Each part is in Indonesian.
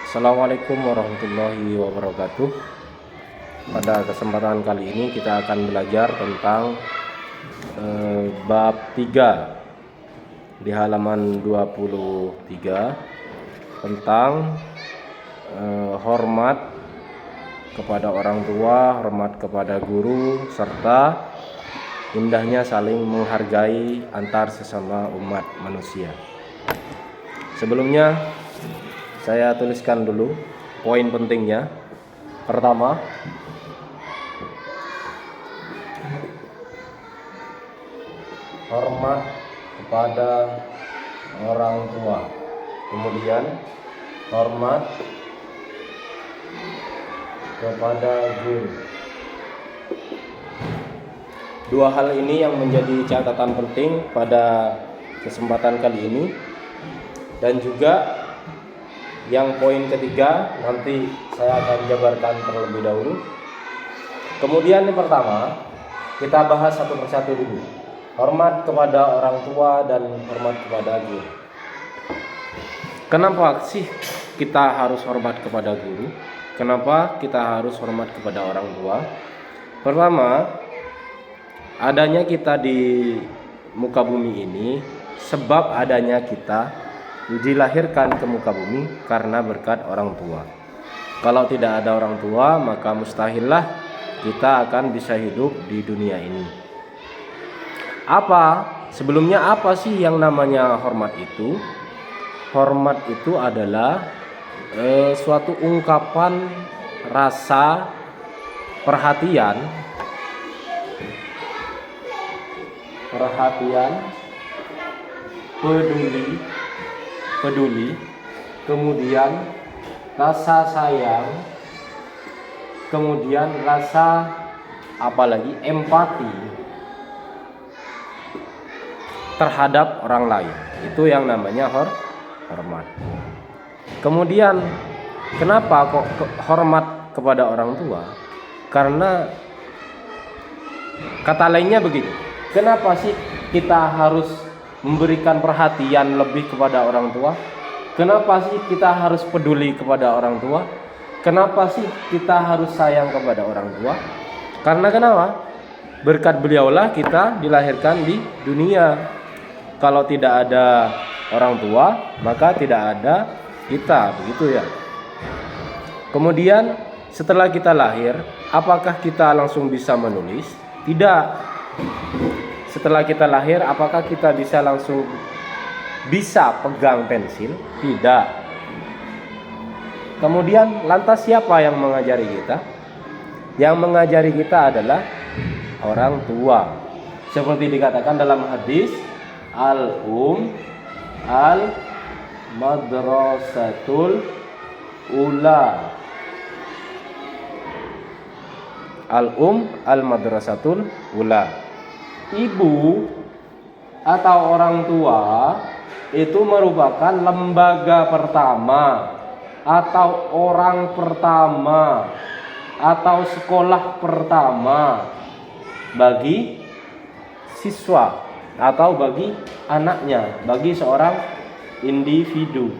Assalamualaikum warahmatullahi wabarakatuh. Pada kesempatan kali ini kita akan belajar tentang bab 3 di halaman 23 tentang hormat kepada orang tua, hormat kepada guru, serta indahnya saling menghargai antar sesama umat manusia. Sebelumnya saya tuliskan dulu poin pentingnya. Pertama, hormat kepada orang tua. Kemudian, hormat kepada guru. Dua hal ini yang menjadi catatan penting pada kesempatan kali ini. Dan juga yang poin ketiga nanti saya akan jabarkan terlebih dahulu. Kemudian yang pertama, kita bahas satu persatu dulu. Hormat kepada orang tua dan hormat kepada guru. Kenapa sih kita harus hormat kepada guru? Kenapa kita harus hormat kepada orang tua? Pertama, adanya kita di muka bumi ini, sebab adanya kita dilahirkan ke muka bumi karena berkat orang tua. Kalau tidak ada orang tua, maka mustahillah kita akan bisa hidup di dunia ini. Sebelumnya apa sih yang namanya hormat itu? Hormat itu adalah suatu ungkapan rasa perhatian, peduli, kemudian rasa sayang, kemudian rasa empati terhadap orang lain. Itu yang namanya hormat. Kemudian kenapa kok hormat kepada orang tua? Karena kata lainnya begini, kenapa sih kita harus memberikan perhatian lebih kepada orang tua? Kenapa sih kita harus peduli kepada orang tua? Kenapa sih kita harus sayang kepada orang tua? Karena kenapa? Berkat beliaulah kita dilahirkan di dunia. Kalau tidak ada orang tua, maka tidak ada kita, begitu ya. Kemudian setelah kita lahir, apakah kita langsung bisa menulis? Tidak. Setelah kita lahir, apakah kita bisa langsung pegang pensil? Tidak. Kemudian lantas siapa yang mengajari kita? Yang mengajari kita adalah orang tua. Seperti dikatakan dalam hadis, al-um al-madrasatul ula. Al-um al-madrasatul ula. Ibu atau orang tua itu merupakan lembaga pertama atau orang pertama atau sekolah pertama bagi siswa atau bagi anaknya, bagi seorang individu.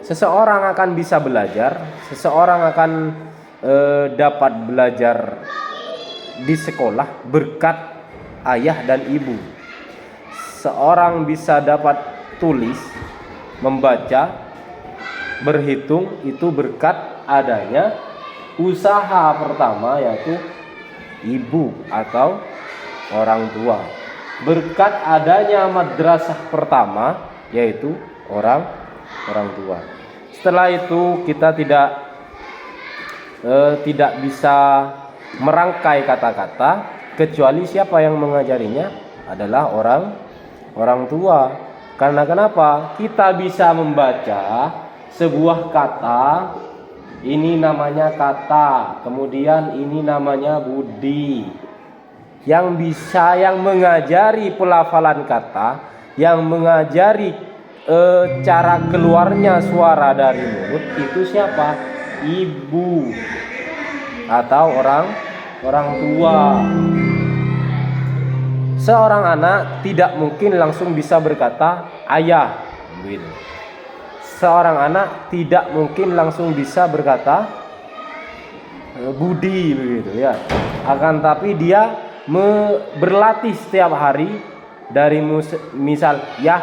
Seseorang akan bisa belajar, seseorang akan dapat belajar di sekolah berkat ayah dan ibu. Seorang bisa dapat tulis, membaca, berhitung itu berkat adanya usaha pertama, yaitu ibu atau orang tua. Berkat adanya madrasah pertama, yaitu orang tua. Setelah itu kita tidak bisa merangkai kata-kata kecuali siapa yang mengajarinya adalah orang tua. Karena kenapa? Kita bisa membaca sebuah kata, ini namanya kata, kemudian ini namanya budi. Yang mengajari pelafalan kata, yang mengajari cara keluarnya suara dari mulut itu siapa? Ibu atau orang tua. Seorang anak tidak mungkin langsung bisa berkata ayah, gitu. seorang anak tidak mungkin langsung bisa berkata budi begitu ya. Akan tapi dia berlatih setiap hari dari misal ya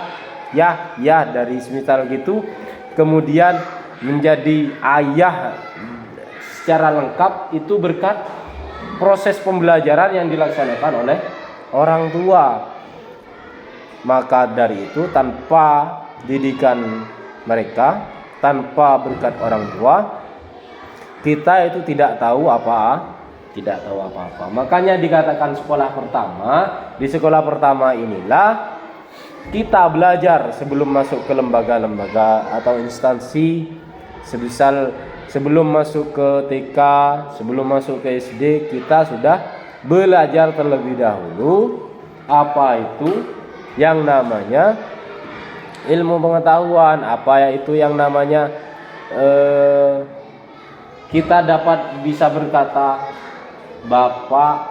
dari misal gitu, kemudian menjadi ayah secara lengkap itu berkat proses pembelajaran yang dilaksanakan oleh orang tua. Maka dari itu tanpa didikan mereka, tanpa berkat orang tua, kita itu tidak tahu apa-apa. Makanya dikatakan sekolah pertama. Di sekolah pertama inilah kita belajar sebelum masuk ke lembaga-lembaga atau instansi, sebelum masuk ke TK, sebelum masuk ke SD, kita sudah belajar terlebih dahulu apa itu yang namanya ilmu pengetahuan, apa itu yang namanya kita dapat bisa berkata bapak,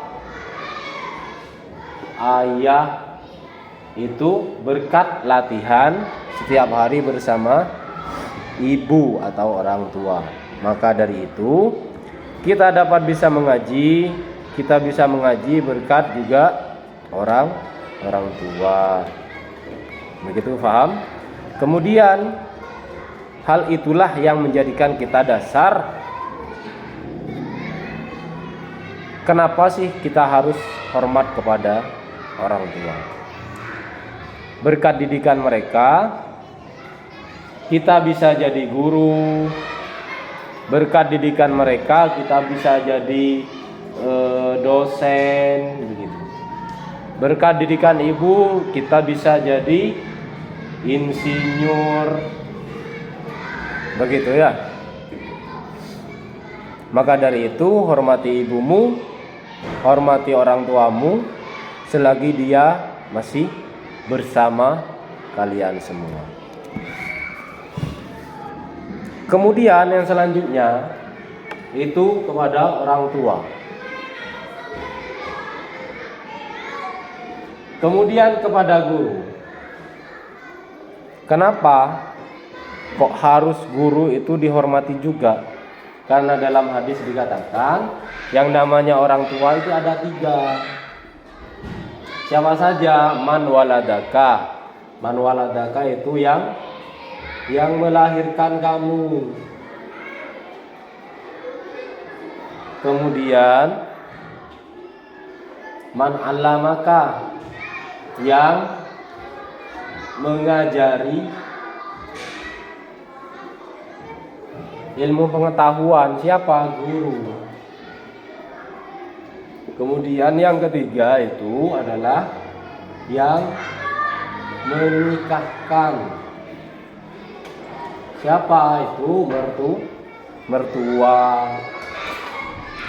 ayah, itu berkat latihan setiap hari bersama ibu atau orang tua. Maka dari itu kita dapat bisa mengaji, berkat juga orang tua. Begitu, paham? Kemudian hal itulah yang menjadikan kita dasar. Kenapa sih kita harus hormat kepada orang tua? Berkat didikan mereka kita bisa jadi guru. Berkat didikan mereka kita bisa jadi dosen begitu. Berkat didikan ibu kita bisa jadi insinyur. Begitu ya. Maka dari itu hormati ibumu, hormati orang tuamu selagi dia masih bersama kalian semua. Kemudian yang selanjutnya itu kepada orang tua. Kemudian kepada guru. Kenapa kok harus guru itu dihormati juga? Karena dalam hadis dikatakan yang namanya orang tua itu ada 3. Siapa saja? Man waladaka. Man waladaka itu yang melahirkan kamu. Kemudian man allamaka, yang mengajari ilmu pengetahuan. Siapa? Guru. Kemudian yang ketiga itu adalah yang menikahkan. Siapa itu? Mertua.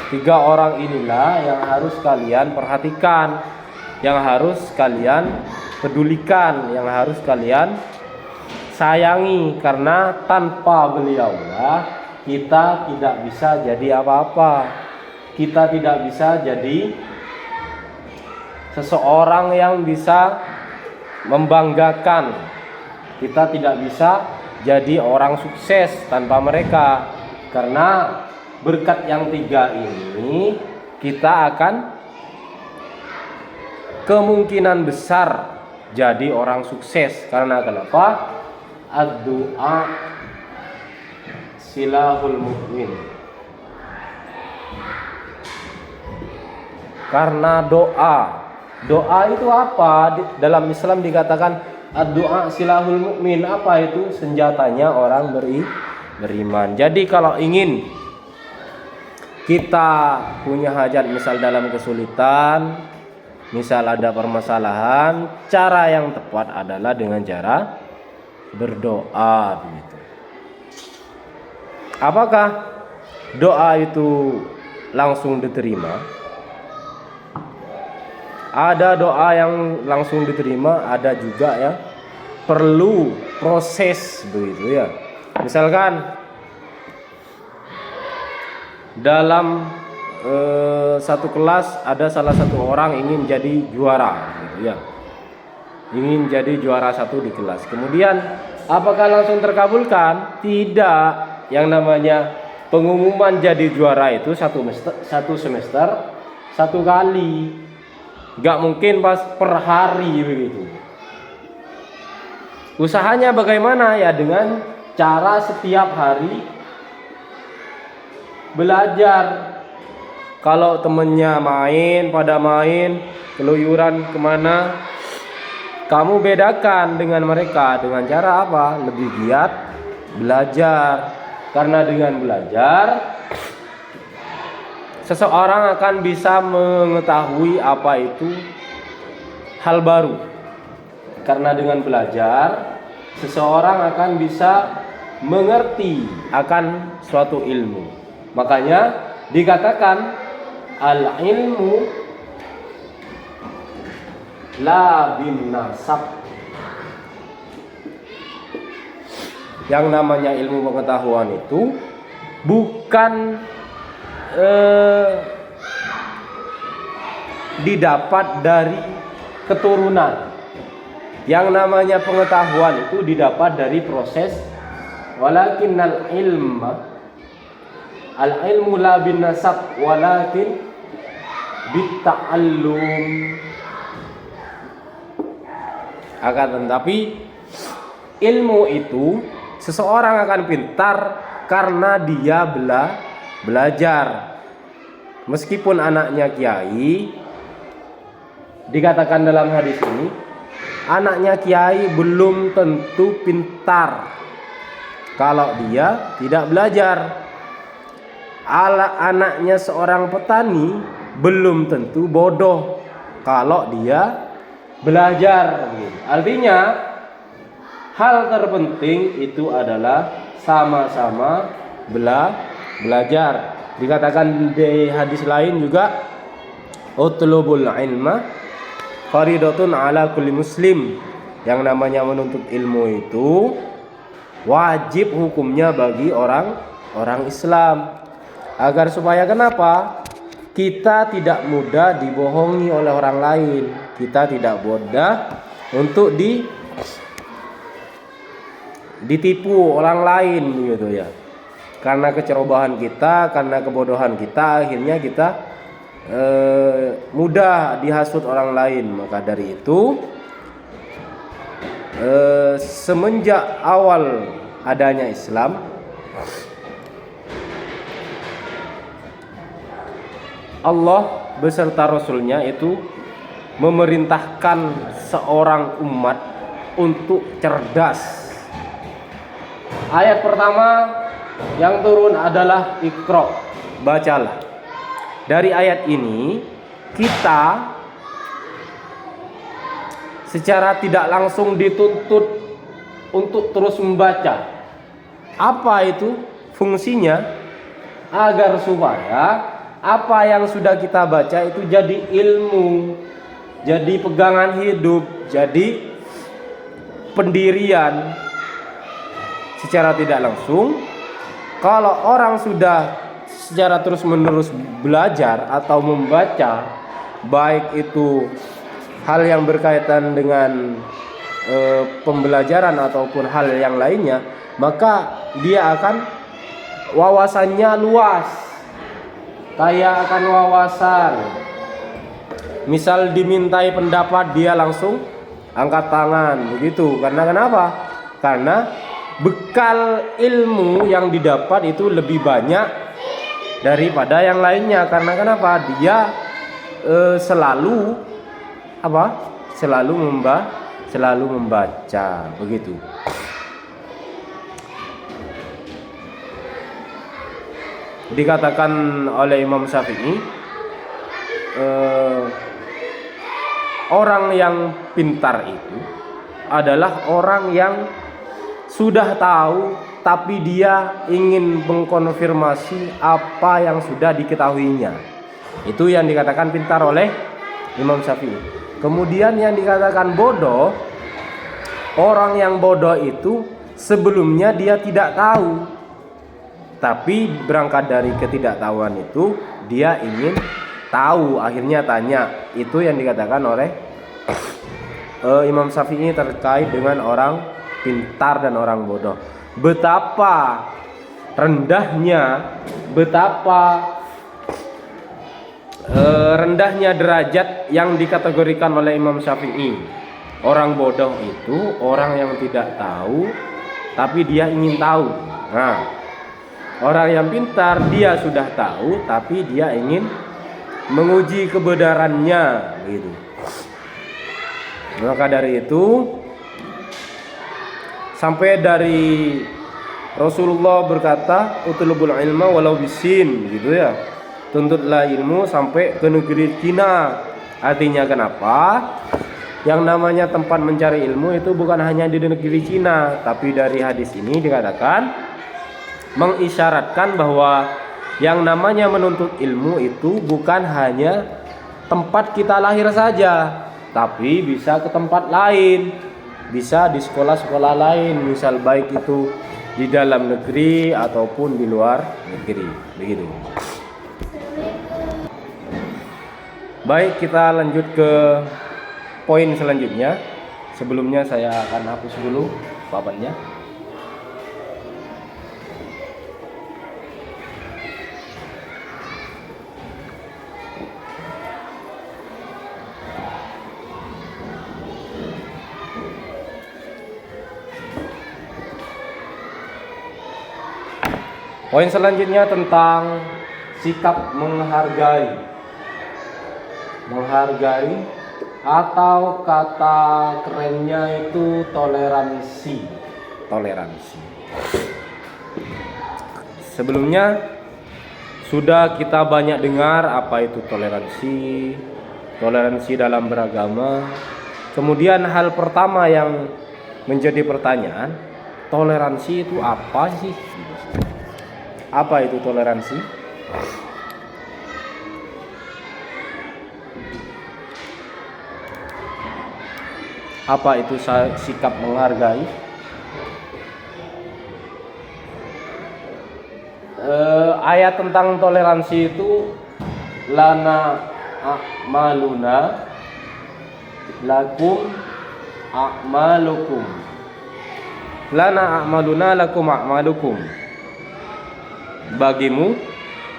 3 orang inilah yang harus kalian perhatikan, yang harus kalian pedulikan, yang harus kalian sayangi. Karena tanpa beliaulah kita tidak bisa jadi apa-apa. Kita tidak bisa jadi seseorang yang bisa membanggakan. Kita tidak bisa jadi orang sukses tanpa mereka. Karena berkat yang 3 ini kita akan kemungkinan besar jadi orang sukses. Karena kenapa? Ad-du'a silahul mu'min. Karena doa itu apa? Dalam Islam dikatakan ad-du'a silahul mu'min. Apa itu? Senjatanya orang beriman. Jadi kalau ingin kita punya hajat, misal dalam kesulitan, misal ada permasalahan, cara yang tepat adalah dengan cara berdoa begitu. Apakah doa itu langsung diterima? Ada doa yang langsung diterima, ada juga yang perlu proses begitu ya. Misalkan dalam satu kelas ada salah satu orang ingin jadi juara gitu ya. Ingin jadi juara 1 di kelas. Kemudian Apakah langsung terkabulkan? Tidak. Yang namanya pengumuman jadi juara itu satu semester satu kali. Gak mungkin pas per hari begitu. Usahanya bagaimana? Ya dengan cara setiap hari belajar. Kalau temennya pada main keluyuran kemana, kamu bedakan dengan mereka dengan cara apa? Lebih giat belajar. Karena dengan belajar seseorang akan bisa mengetahui apa itu hal baru. Karena dengan belajar seseorang akan bisa mengerti akan suatu ilmu. Makanya dikatakan al-ilmu la bin nasab. Yang namanya ilmu pengetahuan itu bukan didapat dari keturunan. Yang namanya pengetahuan itu didapat dari proses. Walakinnal ilmu la bin nasab walakin bitta'allum. Akan tetapi ilmu itu seseorang akan pintar karena dia belajar. Meskipun anaknya kiai, dikatakan dalam hadis ini, anaknya kiai belum tentu pintar kalau dia tidak belajar. Anaknya seorang petani belum tentu bodoh kalau dia belajar. Artinya hal terpenting itu adalah sama-sama belajar. Dikatakan di hadis lain juga, utlubul ilma faridatun ala kulli muslim. Yang namanya menuntut ilmu itu wajib hukumnya bagi orang Islam. Agar supaya kenapa? Kita tidak mudah dibohongi oleh orang lain. Kita tidak mudah untuk ditipu orang lain gitu ya. Karena kecerobohan kita, karena kebodohan kita, akhirnya kita mudah dihasut orang lain. Maka dari itu semenjak awal adanya Islam, Allah beserta Rasulnya itu memerintahkan seorang umat untuk cerdas. Ayat pertama yang turun adalah Iqra, bacalah. Dari ayat ini kita secara tidak langsung dituntut untuk terus membaca. Apa itu fungsinya? Agar supaya apa yang sudah kita baca itu jadi ilmu, jadi pegangan hidup, jadi pendirian. Secara tidak langsung, kalau orang sudah secara terus-menerus belajar atau membaca, baik itu hal yang berkaitan dengan pembelajaran ataupun hal yang lainnya, maka dia akan wawasannya luas, kaya akan wawasan. Misal dimintai pendapat, dia langsung angkat tangan begitu. Karena kenapa? Karena bekal ilmu yang didapat itu lebih banyak daripada yang lainnya. Karena kenapa? Dia selalu membaca begitu. Dikatakan oleh Imam Syafi'i, orang yang pintar itu adalah orang yang sudah tahu tapi dia ingin mengkonfirmasi apa yang sudah diketahuinya. Itu yang dikatakan pintar oleh Imam Syafi'i. Kemudian yang dikatakan bodoh, orang yang bodoh itu sebelumnya dia tidak tahu, tapi berangkat dari ketidaktahuan itu dia ingin tahu, akhirnya tanya. Itu yang dikatakan oleh Imam Syafi'i terkait dengan orang pintar dan orang bodoh. Betapa rendahnya, betapa rendahnya derajat yang dikategorikan oleh Imam Syafi'i. Orang bodoh itu orang yang tidak tahu tapi dia ingin tahu. Nah, orang yang pintar dia sudah tahu tapi dia ingin menguji kebenarannya gitu. Maka dari itu sampai dari Rasulullah berkata, "Utlubul ilma walau bisin," gitu ya. Tuntutlah ilmu sampai ke negeri Cina. Artinya kenapa? Yang namanya tempat mencari ilmu itu bukan hanya di negeri Cina, tapi dari hadis ini dikatakan mengisyaratkan bahwa yang namanya menuntut ilmu itu bukan hanya tempat kita lahir saja, tapi bisa ke tempat lain, bisa di sekolah-sekolah lain, misal baik itu di dalam negeri ataupun di luar negeri, begitu. Baik, kita lanjut ke poin selanjutnya. Sebelumnya saya akan hapus dulu papannya. Poin selanjutnya tentang sikap menghargai atau kata kerennya itu toleransi. Sebelumnya sudah kita banyak dengar apa itu toleransi dalam beragama. Kemudian hal pertama yang menjadi pertanyaan, toleransi itu apa sih? Apa itu toleransi? Apa itu sikap menghargai? Ayat tentang toleransi itu lana a'maluna lakum a'malukum. Lana a'maluna lakum a'malukum. Bagimu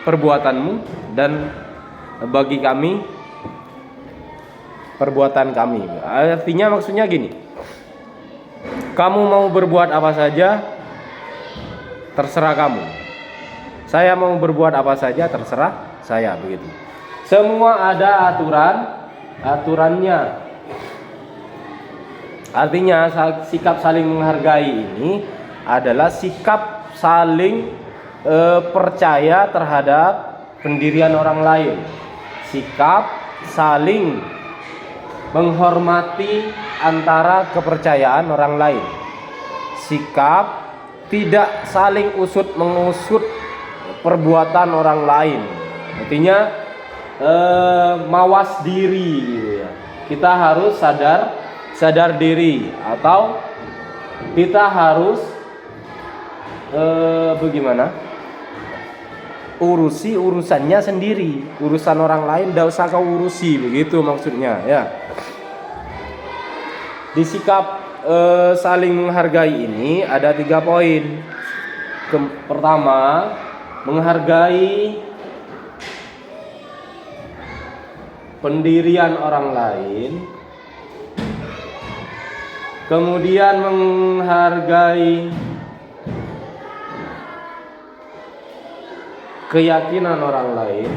perbuatanmu dan bagi kami perbuatan kami. Artinya maksudnya gini, kamu mau berbuat apa saja terserah kamu, saya mau berbuat apa saja terserah saya, begitu. Semua ada aturannya. Artinya sikap saling menghargai ini adalah sikap saling percaya terhadap pendirian orang lain, sikap saling menghormati antara kepercayaan orang lain, sikap tidak saling usut mengusut perbuatan orang lain. Artinya mawas diri gitu ya. Kita harus sadar diri, atau kita harus bagaimana? Urusi urusannya sendiri, urusan orang lain tidak usah kau urusi, begitu maksudnya ya. Di sikap saling menghargai ini ada 3 poin. Pertama, menghargai pendirian orang lain. Kemudian menghargai keyakinan orang lain.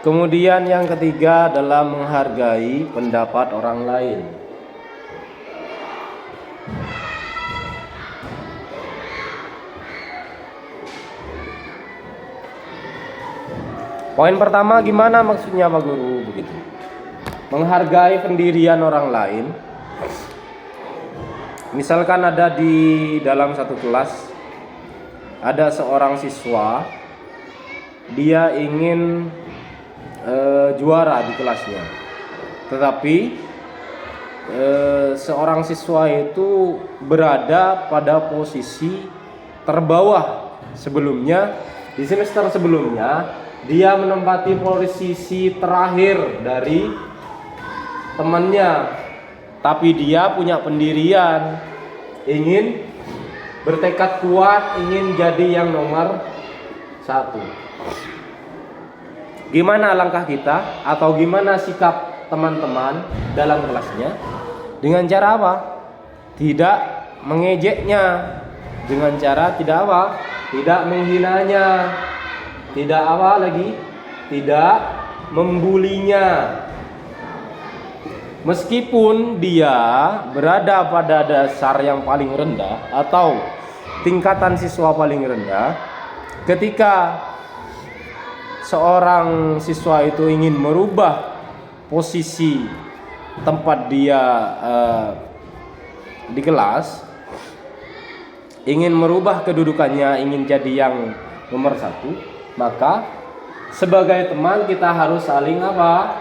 Kemudian yang ketiga adalah menghargai pendapat orang lain. Poin pertama gimana maksudnya Pak Guru? Begitu. Menghargai pendirian orang lain. Misalkan ada di dalam satu kelas ada seorang siswa, dia ingin juara di kelasnya, tetapi seorang siswa itu berada pada posisi terbawah. Sebelumnya di semester sebelumnya dia menempati posisi terakhir dari temannya, tapi dia punya pendirian, ingin bertekad kuat, ingin jadi yang nomor satu. Gimana langkah kita atau gimana sikap teman-teman dalam kelasnya? Dengan cara apa? Tidak mengejeknya, dengan cara tidak apa? Tidak menghinanya, tidak apa lagi? Tidak membulinya. Meskipun dia berada pada dasar yang paling rendah atau tingkatan siswa paling rendah, ketika seorang siswa itu ingin merubah posisi tempat dia di kelas, ingin merubah kedudukannya, ingin jadi yang nomor satu, maka sebagai teman kita harus saling apa?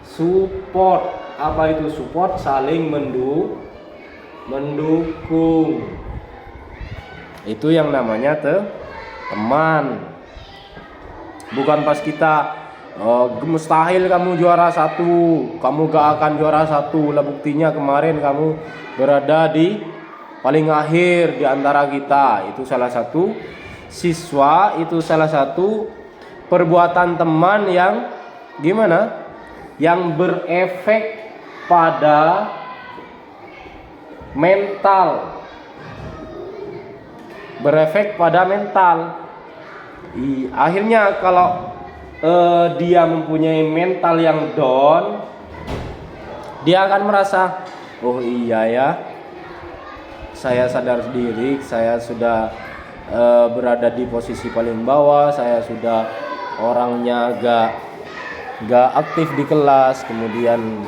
Support. Apa itu support? Saling mendukung. Itu yang namanya teman. Bukan pas kita mustahil kamu juara satu, kamu gak akan juara satu. Lah buktinya kemarin kamu berada di paling akhir di antara kita. Itu salah satu siswa, itu salah satu perbuatan teman yang gimana? Yang berefek pada mental. Berefek pada mental. Akhirnya kalau dia mempunyai mental yang down, dia akan merasa, oh iya ya, saya sadar diri, saya sudah berada di posisi paling bawah, saya sudah orangnya gak aktif di kelas, kemudian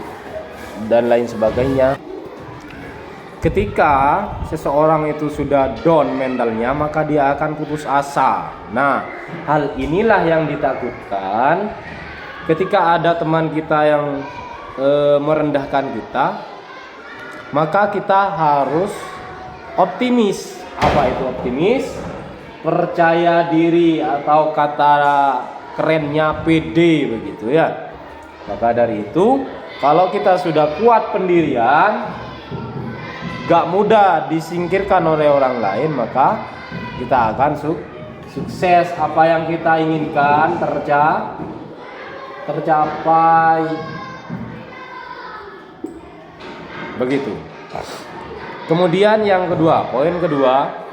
dan lain sebagainya. Ketika seseorang itu sudah down mentalnya, maka dia akan putus asa. Nah, hal inilah yang ditakutkan ketika ada teman kita yang merendahkan kita, maka kita harus optimis. Apa itu optimis? Percaya diri atau kata kerennya pede begitu ya. Maka dari itu, kalau kita sudah kuat pendirian, gak mudah disingkirkan oleh orang lain, maka kita akan sukses. Apa yang kita inginkan tercapai. Begitu. Kemudian yang kedua, poin kedua,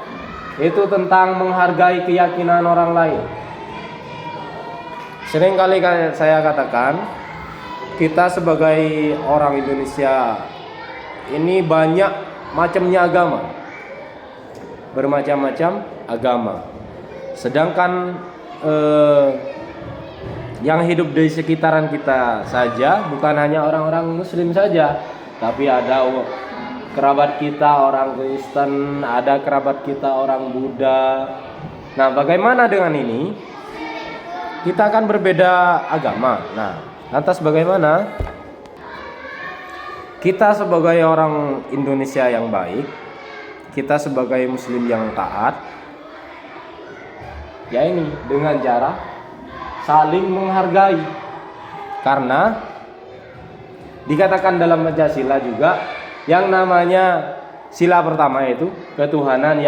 itu tentang menghargai keyakinan orang lain. Sering kali saya katakan, kita sebagai orang Indonesia ini banyak macamnya agama, bermacam-macam agama. Sedangkan yang hidup di sekitaran kita saja, bukan hanya orang-orang Muslim saja, tapi ada kerabat kita orang Kristen, ada kerabat kita orang Buddha. Nah, bagaimana dengan ini? Kita akan berbeda agama. Nah, lantas bagaimana kita sebagai orang Indonesia yang baik, kita sebagai Muslim yang taat, ya ini dengan cara saling menghargai. Karena dikatakan dalam Pancasila juga, yang namanya sila pertama itu ketuhanan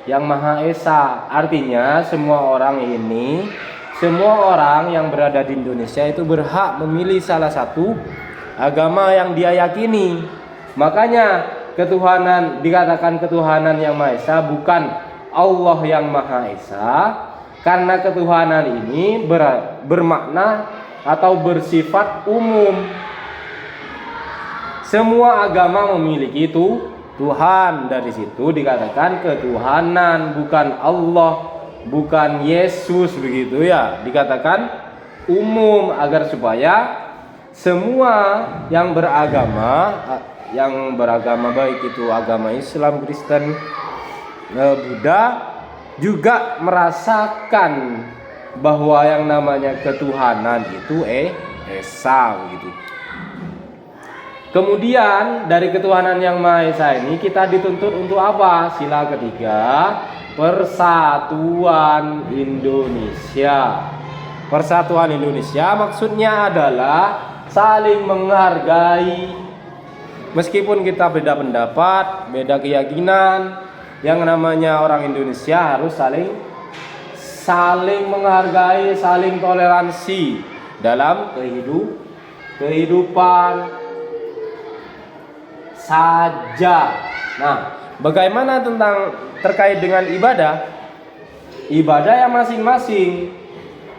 yang Maha Esa. Artinya semua orang yang berada di Indonesia itu berhak memilih salah satu agama yang dia yakini. Makanya ketuhanan, dikatakan ketuhanan yang Maha Esa, bukan Allah yang Maha Esa, karena ketuhanan ini bermakna atau bersifat umum. Semua agama memiliki itu Tuhan. Dari situ dikatakan ketuhanan, bukan Allah, bukan Yesus begitu ya. Dikatakan umum agar supaya semua yang beragama baik itu agama Islam, Kristen, Buddha juga merasakan bahwa yang namanya ketuhanan itu Esa begitu. Kemudian dari ketuhanan yang Maha Esa ini kita dituntut untuk apa? Sila ketiga, Persatuan Indonesia. Persatuan Indonesia maksudnya adalah saling menghargai. Meskipun kita beda pendapat, beda keyakinan, yang namanya orang Indonesia harus saling menghargai, saling toleransi dalam kehidupan saja. Nah, bagaimana tentang terkait dengan ibadah? Ibadah yang masing-masing.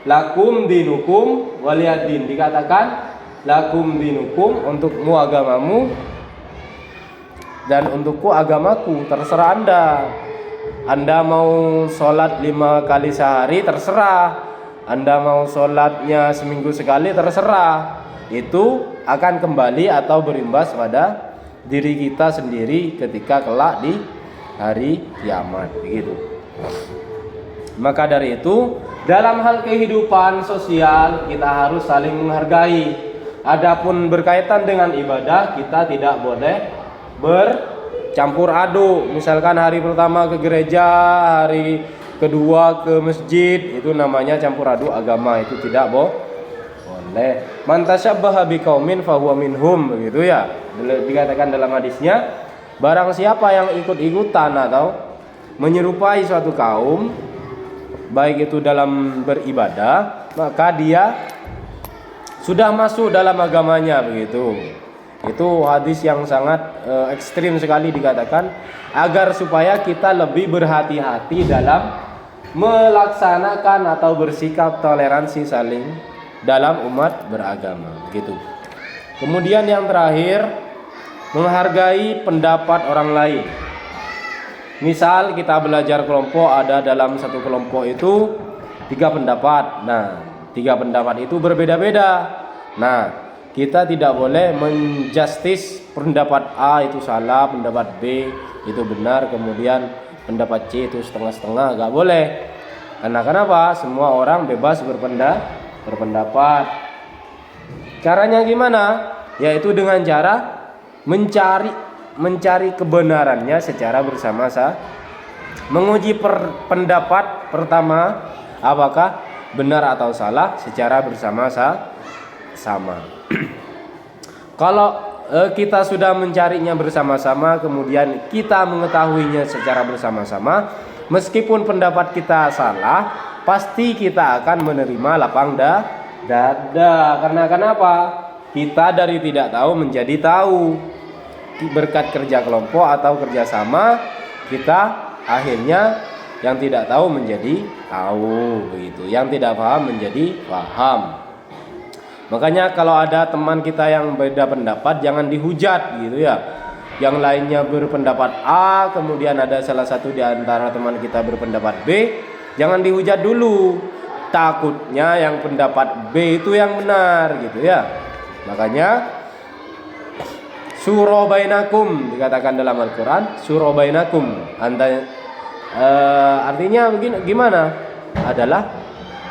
Lakum dinukum waliyadin, dikatakan lakum dinukum, untukmu agamamu dan untukku agamaku. Terserah Anda mau sholat 5 kali sehari, terserah. Anda mau sholatnya seminggu sekali, terserah. Itu akan kembali atau berimbas pada diri kita sendiri ketika kelak di hari kiamat, begitu. Maka dari itu, dalam hal kehidupan sosial kita harus saling menghargai. Adapun berkaitan dengan ibadah, kita tidak boleh bercampur aduk. Misalkan hari pertama ke gereja, hari kedua ke masjid, itu namanya campur aduk agama. Itu tidak boleh. Man tasyabbaha biqaumin fahuwa minhum, begitu ya. Dikatakan dalam hadisnya, barang siapa yang ikut-ikutan atau menyerupai suatu kaum, baik itu dalam beribadah, maka dia sudah masuk dalam agamanya, begitu. Itu hadis yang sangat ekstrim sekali dikatakan, agar supaya kita lebih berhati-hati dalam melaksanakan atau bersikap toleransi saling dalam umat beragama, begitu. Kemudian yang terakhir, menghargai pendapat orang lain. Misal kita belajar kelompok, ada dalam satu kelompok itu 3 pendapat. Nah, 3 pendapat itu berbeda-beda. Nah, kita tidak boleh menjustis pendapat A itu salah, pendapat B itu benar, kemudian pendapat C itu setengah-setengah, gak boleh. Karena kenapa? Semua orang bebas berpendapat. Caranya gimana? Yaitu dengan cara mencari kebenarannya secara bersama-sama, menguji pendapat pertama apakah benar atau salah secara bersama-sama. Kalau kita sudah mencarinya bersama-sama, kemudian kita mengetahuinya secara bersama-sama, meskipun pendapat kita salah, pasti kita akan menerima lapang dada. Karena kenapa? Kita dari tidak tahu menjadi tahu. Berkat kerja kelompok atau kerjasama, kita akhirnya yang tidak tahu menjadi tahu, begitu. Yang tidak paham menjadi paham. Makanya kalau ada teman kita yang beda pendapat, jangan dihujat, gitu ya. Yang lainnya berpendapat A, kemudian ada salah satu di antara teman kita berpendapat B, jangan dihujat dulu. Takutnya yang pendapat B itu yang benar, gitu ya. Makanya Suro bainakum, dikatakan dalam Al-Quran, suro bainakum. Artinya gimana? Adalah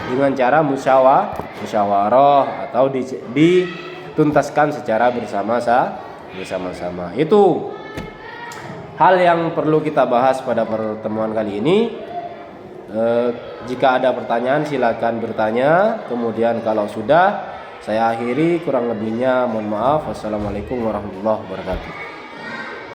dengan cara musyawarah atau dituntaskan secara bersama-sama. Itu hal yang perlu kita bahas pada pertemuan kali ini. Jika ada pertanyaan silakan bertanya. Kemudian kalau sudah, saya akhiri, kurang lebihnya mohon maaf. Wassalamualaikum warahmatullahi wabarakatuh.